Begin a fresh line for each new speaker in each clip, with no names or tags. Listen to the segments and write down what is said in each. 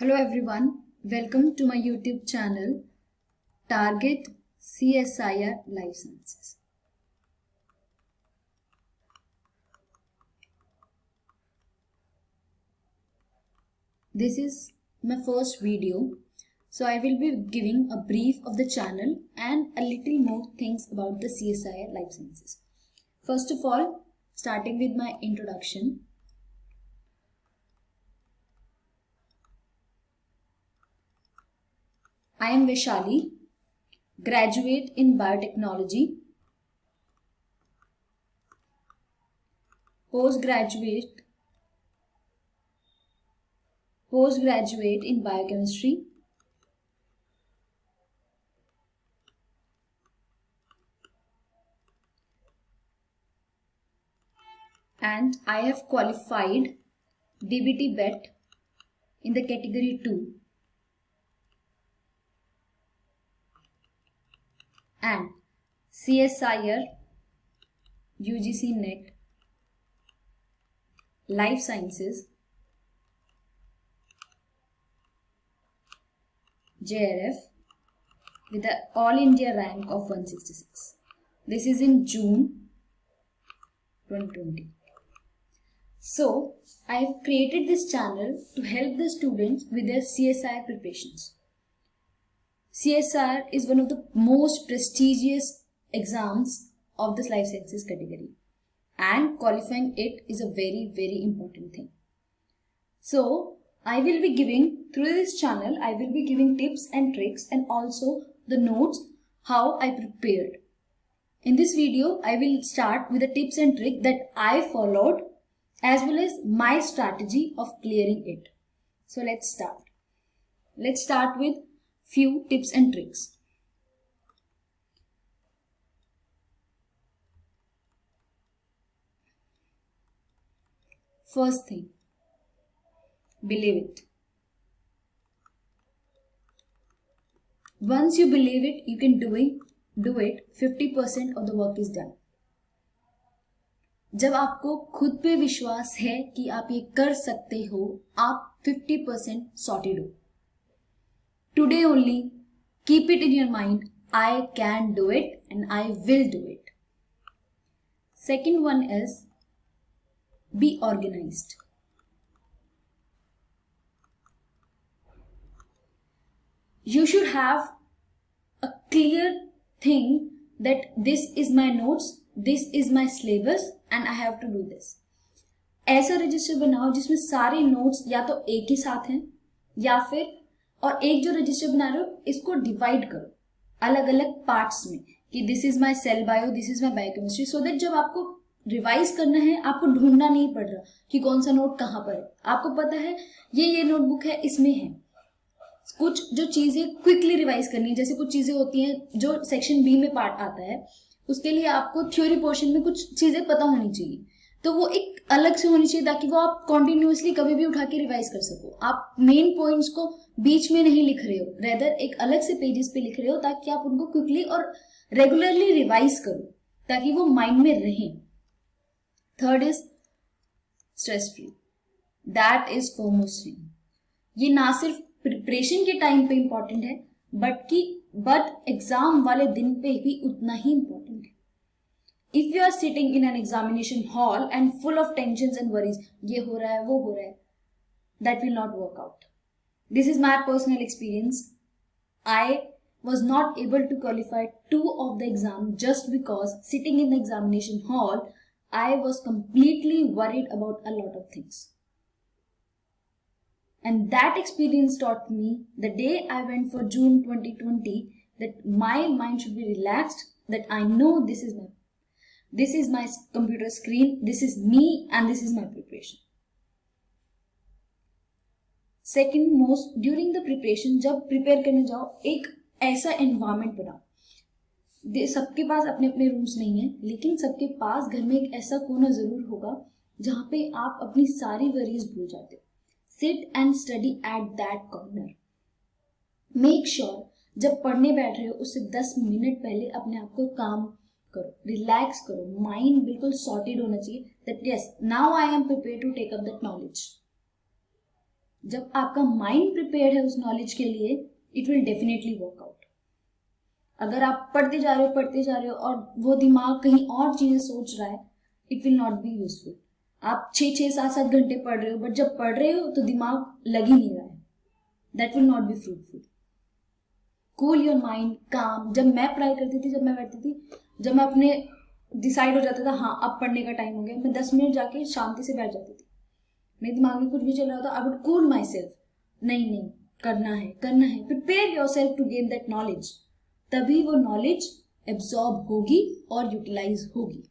Hello everyone, welcome to my YouTube channel Target CSIR Life Sciences. This is my first video, so I will be giving a brief of the channel and a little more things about the CSIR Life Sciences. First of all, starting with my introduction. I am Vaishali, graduate in biotechnology, postgraduate in biochemistry, and I have qualified DBT BET in the category 2 and CSIR UGC NET Life Sciences JRF with the All India rank of 166. This is in June 2020. So, I have created this channel to help the students with their CSIR preparations. CSIR is one of the most prestigious exams of this life sciences category, and qualifying it is a very important thing. So, I will be giving, through this channel, I will be giving tips and tricks and also the notes how I prepared. In this video, I will start with the tips and tricks that I followed as well as my strategy of clearing it. So let's start. Let's start with few tips and tricks. First thing, believe it. Once you believe it, you can do it. 50% of the work is done. जब आपको खुद पे विश्वास है कि आप ये कर सकते हो, आप 50% sorted हो. Today only, keep it in your mind, I can do it and I will do it. Second one is, be organized. You should have a clear thing that this is my notes, this is my syllabus and I have to do this. ऐसा register बनाओ जिसमें सारे notes या तो एक ही साथ हैं या फिर और एक जो रजिस्टर बना रहे हो इसको डिवाइड करो अलग अलग पार्ट्स में कि this is my cell bio, this is my biochemistry, so that जब आपको रिवाइज करना है आपको ढूंढना नहीं पड़ रहा कि कौन सा नोट कहाँ पर है. आपको पता है ये नोटबुक है, इसमें है. कुछ जो चीजें क्विकली रिवाइज करनी है, जैसे कुछ चीजें होती हैं जो सेक्शन बी में पार्ट आता है, उसके लिए आपको थ्योरी पोर्शन में कुछ चीजें पता होनी चाहिए, तो वो एक अलग से होनी चाहिए ताकि वो आप कॉन्टिन्यूअसली कभी भी उठा के रिवाइज कर सको. आप मेन पॉइंट्स को बीच में नहीं लिख रहे हो, रेदर एक अलग से पेजेस पे लिख रहे हो ताकि आप उनको क्विकली और रेगुलरली रिवाइज करो ताकि वो माइंड में रहे. Third is stress free. That is foremost thing. ये ना सिर्फ प्रिपरेशन के टाइम पे इंपॉर्टेंट है बट एग्जाम वाले दिन पे भी उतना ही इंपॉर्टेंट है. If you are sitting in an examination hall and full of tension and worries, ये हो रहा है वो हो रहा है, that will not work out. This is my personal experience. I was not able to qualify 2 of the exam just because sitting in the examination hall, I was completely worried about a lot of things. And that experience taught me the day I went for June 2020 that my mind should be relaxed, that I know this is my computer screen, this is me and this is my preparation. Second most, during the preparation, जब prepare करने जाओ एक ऐसा environment बनाओ. सबके पास अपने अपने rooms नहीं है, लेकिन सबके पास घर में एक ऐसा कोना जरूर होगा जहाँ पे आप अपनी सारी वरीज भूल जाते हो. Sit and study at that corner. Make sure जब पढ़ने बैठ रहे हो उससे 10 मिनट पहले अपने आप को काम करो, रिलैक्स करो, माइंड बिल्कुल सॉर्टेड होना चाहिए that yes, now I am prepared to take up that knowledge. जब आपका माइंड प्रिपेयर्ड है उस नॉलेज के लिए, it will definitely work out. अगर आप पढ़ते जा रहे हो और वो दिमाग कहीं और चीजें सोच रहा है, it will not be useful. आप 6-7 घंटे पढ़ रहे हो, बट जब पढ़ रहे हो तो दिमाग लग ही नहीं रहा है, that will not be fruitful. Cool your mind, काम। जब मैं पढ़ाई करती थी, जब मैं बैठती थी, जब मैं अपने डिसाइड हो जाता था हाँ अब पढ़ने का टाइम हो गया, मैं 10 मिनट जाके शांति से बैठ जाती थी। मेरे दिमाग में कुछ भी चल रहा था, I would cool myself, नहीं करना है। Prepare yourself to gain that knowledge, तभी वो नॉलेज एब्जॉर्ब होगी और यूटिलाइज होगी।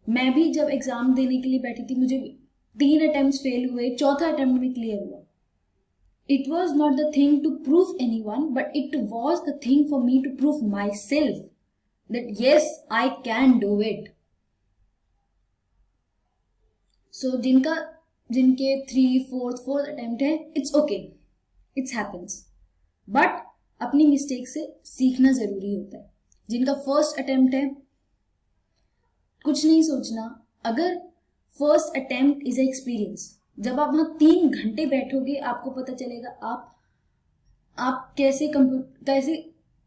मैं भी जब एग्जाम देने के लिए बैठी थी, मुझे 3 अटेम्प्ट्स फेल हुए, चौथा अटेम्प्ट में क्लियर हुआ। It was not the thing to prove anyone, but it was the thing for me to prove myself that yes, I can do it. So जिनके 3, 4th attempt है, it's okay, it happens. But अपनी mistake से सीखना जरूरी होता है। जिनका first attempt है, कुछ नहीं सोचना। अगर फर्स्ट अटेम्प्ट इज एक्सपीरियंस, जब आप वहां 3 घंटे बैठोगे, आपको पता चलेगा आप कैसे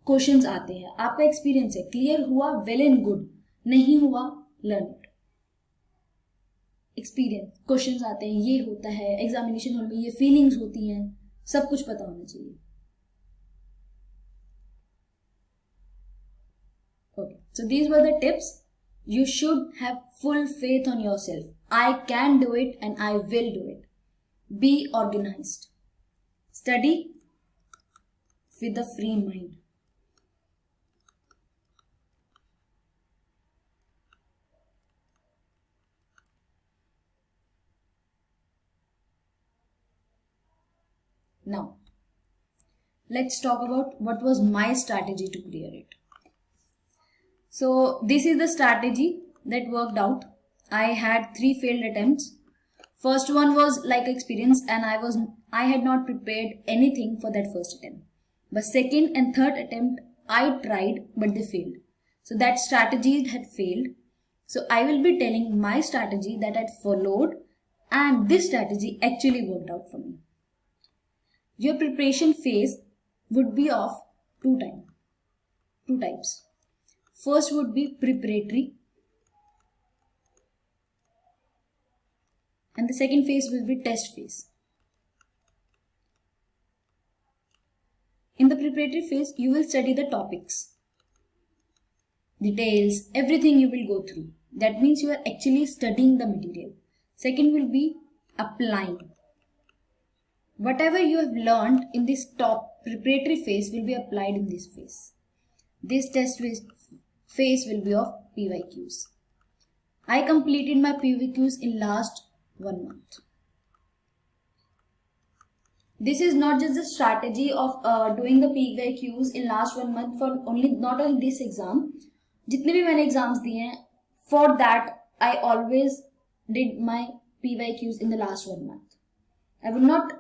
क्वेश्चंस आते हैं। आपका एक्सपीरियंस है, क्लियर हुआ वेल एंड गुड, नहीं हुआ लर्न इट। एक्सपीरियंस, क्वेश्चंस आते हैं, ये होता है एग्जामिनेशन हॉल में, ये फीलिंग्स होती हैं, सब कुछ पता होना चाहिए। Okay, so these were the tips. You should have full faith on yourself. I can do it and I will do it. Be organized. Study with a free mind. Now, let's talk about what was my strategy to clear it. So this is the strategy that worked out. I had 3 failed attempts. First one was like experience, and I had not prepared anything for that first attempt. But second and third attempt I tried, but they failed. So that strategy had failed. So I will be telling my strategy that I followed, and this strategy actually worked out for me. Your preparation phase would be of two types. First would be preparatory, and the second phase will be test phase. In the preparatory phase, you will study the topics, details, everything you will go through. That means you are actually studying the material. Second will be applying. Whatever you have learned in this preparatory phase will be applied in this phase. This test phase will be of PYQs. I completed my PYQs in last 1 month. This is not just the strategy of doing the PYQs in last 1 month for not only this exam. जितने भी मैंने exams दिए हैं, for that I always did my PYQs in the last 1 month. I would not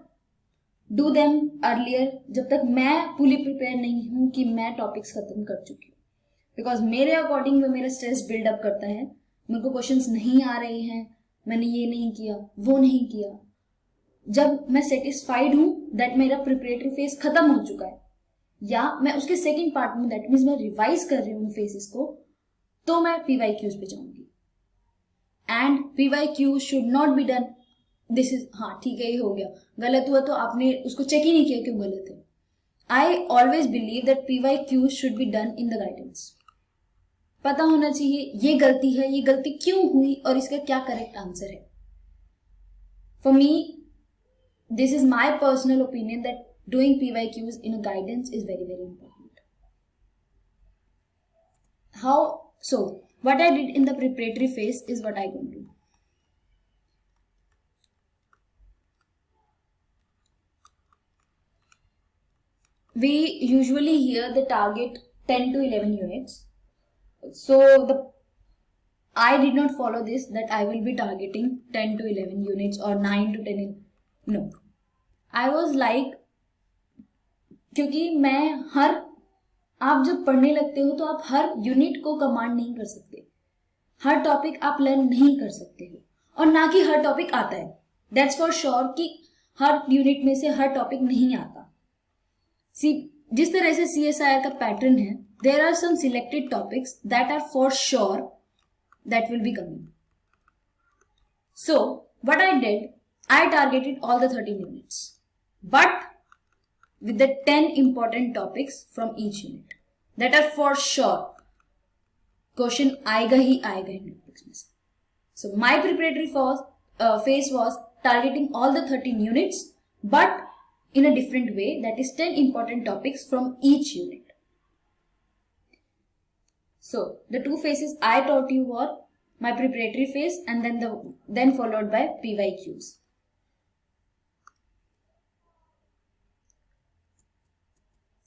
do them earlier जब तक मैं fully prepared नहीं हूँ कि मैं टॉपिक्स खत्म कर चुकी हूँ। बिकॉज मेरे अकॉर्डिंग वो मेरा स्ट्रेस बिल्डअप करता है, मेरे को क्वेश्चंस नहीं आ रहे हैं, मैंने ये नहीं किया, वो नहीं किया। जब मैं सेटिस्फाइड हूँ दैट मेरा प्रिपरेटरी फेज खत्म हो चुका है, या मैं उसके सेकेंड पार्ट में, दैट मीन्स मैं रिवाइज कर रही हूँ फेसेस को, तो मैं PYQs पे जाऊंगी। And PYQ should not be done this is, हाँ ठीक है ये हो गया, गलत हुआ तो आपने उसको चेक ही नहीं किया क्यों गलत है। I always believe that PYQ should be done in the guidance. पता होना चाहिए ये गलती है, ये गलती क्यों हुई और इसका क्या करेक्ट आंसर है। For me this is my personal opinion that doing PYQs in a guidance is very very important. How so what I did in the preparatory phase is what I can do. We usually hear the target 10 to 11 units. So I did not follow this that I will be targeting 10 to 11 units or 9 to 10. No. I was like, क्योंकि आप जब पढ़ने लगते हो तो आप हर unit को command नहीं कर सकते, हर टॉपिक आप लर्न नहीं कर सकते हो, और ना कि हर टॉपिक आता है। दैट्स फॉर श्योर कि हर यूनिट में से हर टॉपिक नहीं आता. जिस तरह से CSIR का पैटर्न है, there are some selected topics that are for sure that will be coming. So what I did, I targeted all the 13 units, but with the 10 important topics from each unit that are for sure question आएगा ही आएगा इन topics में से. So my preparatory phase was targeting all the 13 units, but in a different way, that is 10 important topics from each unit. So the two phases I taught you were my preparatory phase and then followed by PYQs.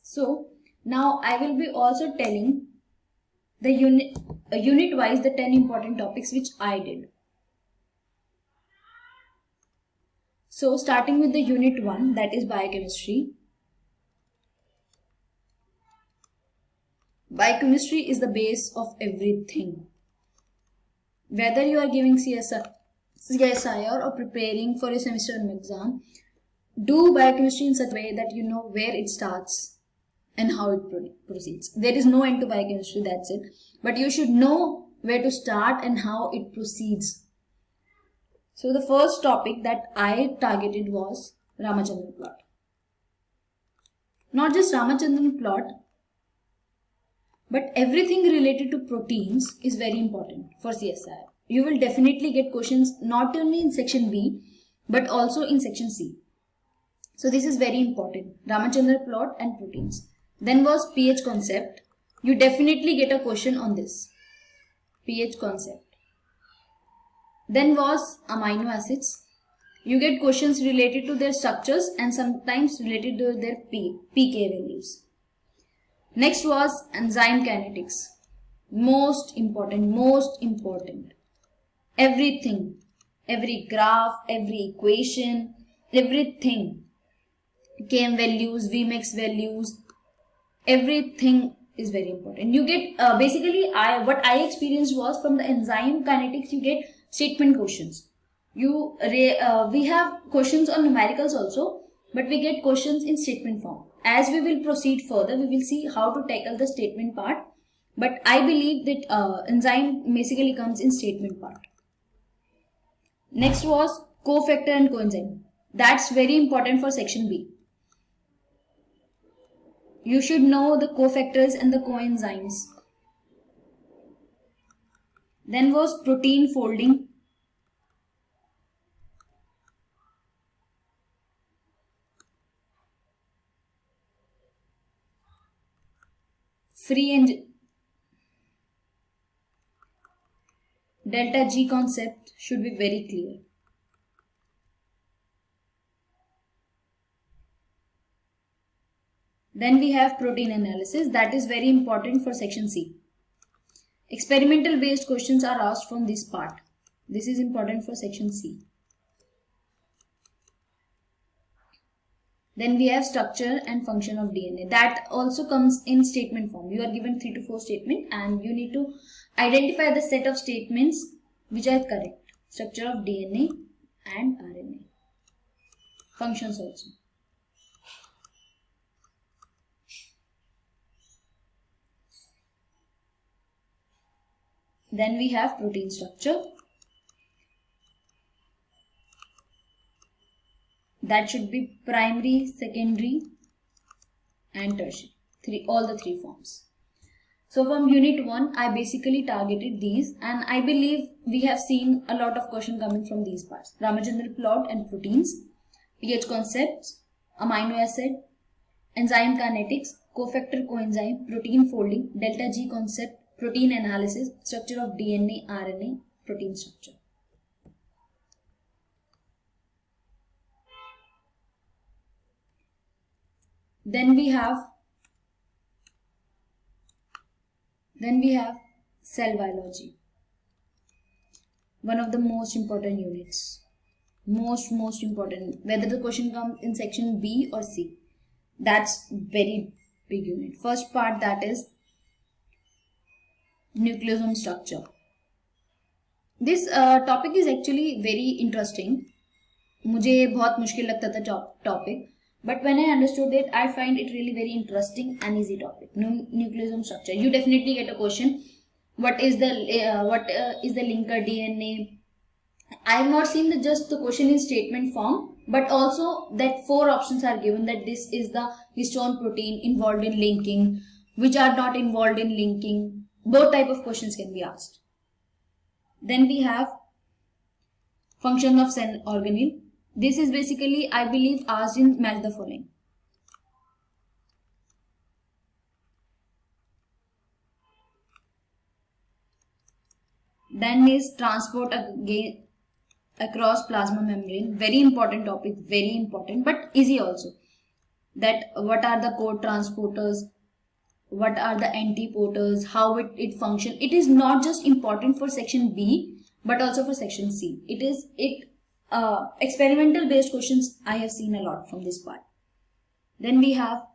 So now I will be also telling the unit wise the 10 important topics which I did. So starting with the unit 1, that is biochemistry. Biochemistry is the base of everything. Whether you are giving CSIR or preparing for a semester exam, do biochemistry in such a way that you know where it starts and how it proceeds. There is no end to biochemistry, that's it. But you should know where to start and how it proceeds. So the first topic that I targeted was Ramachandran plot. Not just Ramachandran plot, but everything related to proteins is very important for CSIR. You will definitely get questions not only in section B, but also in section C. So this is very important, Ramachandran plot and proteins. Then was pH concept. You definitely get a question on this, pH concept. Then was amino acids. You get questions related to their structures and sometimes related to their pK values. Next was enzyme kinetics. Most important. Everything, every graph, every equation, everything. Km values, Vmax values, everything is very important. You get basically what I experienced was from the enzyme kinetics you get statement questions. We have questions on numericals also, but we get questions in statement form. As we will proceed further, we will see how to tackle the statement part, but I believe that enzyme basically comes in statement part. Next was cofactor and coenzyme. That's very important for section B. You should know the cofactors and the coenzymes. Then was protein folding. Free and delta G concept should be very clear. Then we have protein analysis. That is very important for section C. Experimental based questions are asked from this part. This is important for section C. Then we have structure and function of DNA. That also comes in statement form. You are given 3 to 4 statements and you need to identify the set of statements which are correct. Structure of DNA and RNA. Functions also. Then we have protein structure. That should be primary, secondary and tertiary. All the three forms. So from unit 1, I basically targeted these and I believe we have seen a lot of questions coming from these parts. Ramachandran plot and proteins, pH concepts, amino acid, enzyme kinetics, cofactor coenzyme, protein folding, delta G concept, protein analysis, structure of DNA, RNA, protein structure. Then we have cell biology. One of the most important units. Most important. Whether the question comes in section B or C. That's very big unit. First part, that is nucleosome structure. This topic is actually very interesting मुझे बहुत मुश्किल लगता था topic, but when I understood it, I find it really very interesting and easy topic. Nucleosome structure. You definitely get a question. What is the linker DNA? I have not seen just the question in statement form, but also that 4 options are given, that this is the histone protein involved in linking, which are not involved in linking. Both type of questions can be asked. Then we have function of cell organelle. This is basically, I believe, asked in match the following. Then is transport again across plasma membrane. Very important topic, very important, but easy also. That what are the code transporters, what are the antiporters, how it function. It is not just important for section B, but also for section C. Experimental based questions I have seen a lot from this part. Then we have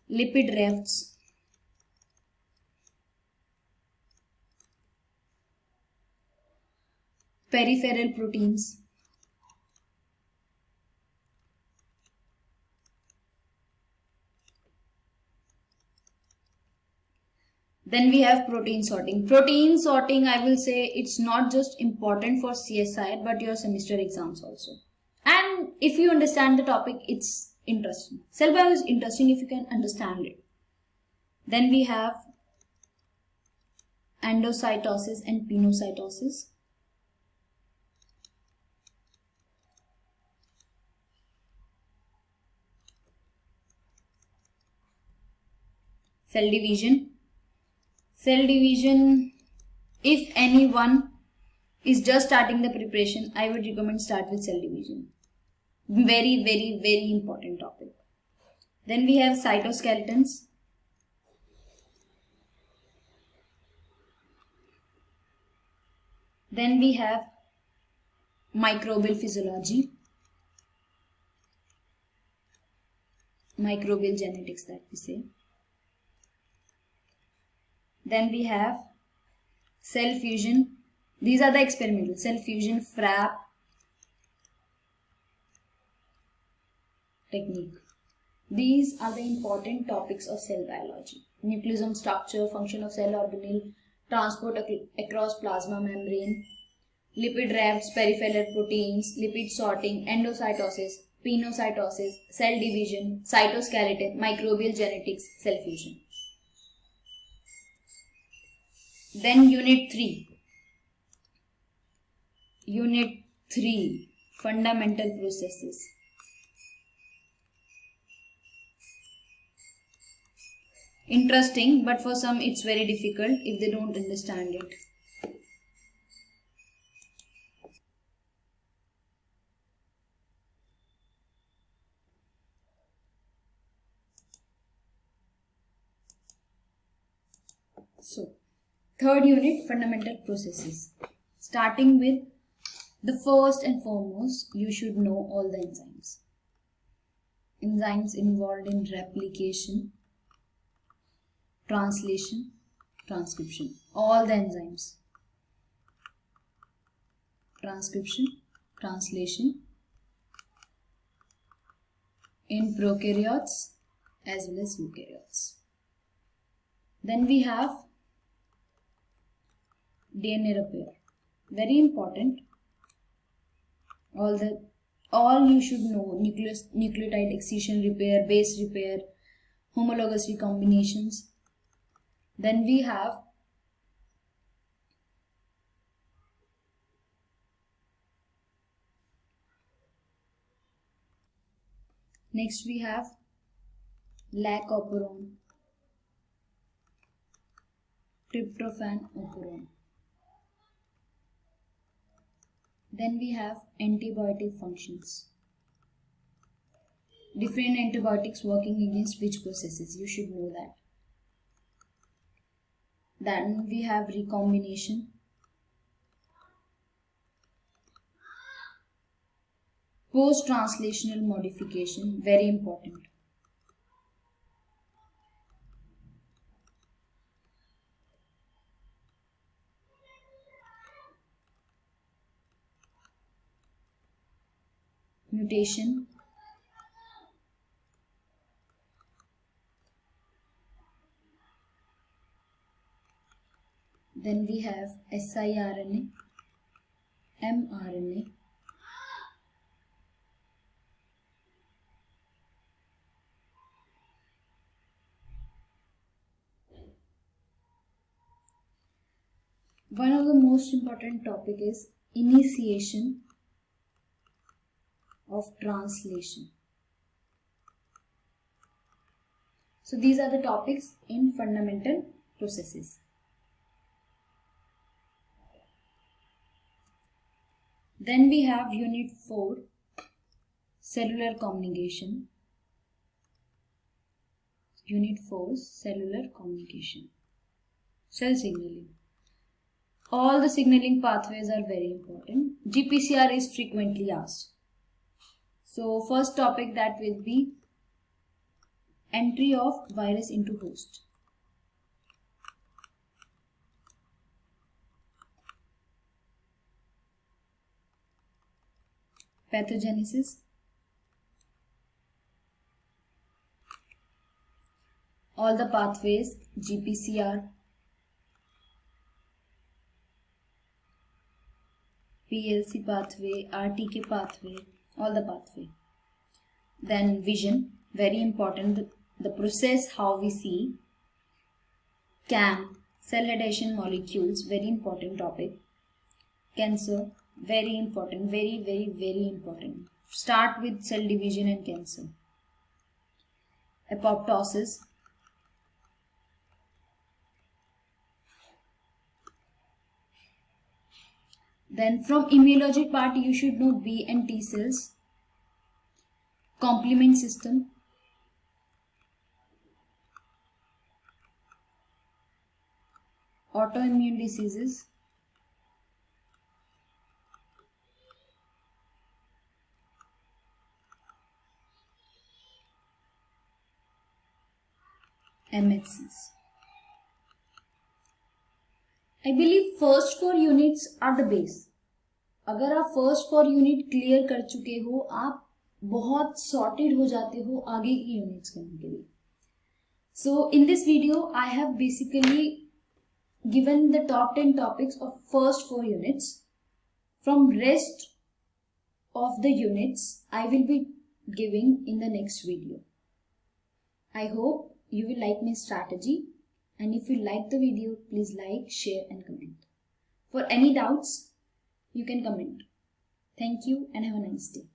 lipid rafts. Peripheral proteins. Then we have protein sorting. Protein sorting, I will say, it's not just important for CSI, but your semester exams also. And if you understand the topic, it's interesting. Cell bio is interesting if you can understand it. Then we have endocytosis and pinocytosis. Cell division. Cell division, if anyone is just starting the preparation, I would recommend start with cell division. Very, very, very important topic. Then we have cytoskeletons. Then we have microbial physiology, microbial genetics that we say. Then we have cell fusion. These are the experimental. Cell fusion, FRAP technique. These are the important topics of cell biology. Nucleosome structure, function of cell organelle, transport across plasma membrane, lipid rafts, peripheral proteins, lipid sorting, endocytosis, pinocytosis, cell division, cytoskeleton, microbial genetics, cell fusion. Then Unit 3. Unit 3, fundamental processes. Interesting, but for some it's very difficult if they don't understand it. So, third unit, fundamental processes. Starting with the first and foremost, you should know all the enzymes. Enzymes involved in replication, translation, transcription. All the enzymes. Transcription, translation in prokaryotes as well as eukaryotes. Then we have DNA repair. Very important. All you should know: nucleotide excision repair, base repair, homologous recombinations. Then we have lac operon, tryptophan operon. Then we have antibiotic functions. Different antibiotics working against which processes, you should know that. Then we have recombination. Post-translational modification, very important. mutation, then we have siRNA, mRNA, one of the most important topic is initiation of translation. So these are the topics in fundamental processes. Then we have unit 4, cellular communication. Unit 4, cellular communication. Cell signaling. All the signaling pathways are very important. GPCR is frequently asked. So first topic that will be entry of virus into host. Pathogenesis. All the pathways, GPCR, PLC pathway, RTK pathway, all the pathway. Then vision, very important, the process how we see. CAM, cell adhesion molecules, very important topic. Cancer, very important, very important. Start with cell division and cancer. Apoptosis. Then from immunology part you should know B and T cells. Complement system. Autoimmune diseases. MHCs. I believe first 4 units are the base. अगर आप first 4 unit clear कर चुके हो, आप बहुत sorted हो जाते हो आगे की यूनिट्स करने के लिए. So in this video I have basically given the top 10 topics of first 4 units. From rest of the units I will be giving in the next video. I hope you will like my strategy, and if you like the video, please like, share and comment. For any doubts, you can comment. Thank you and have a nice day.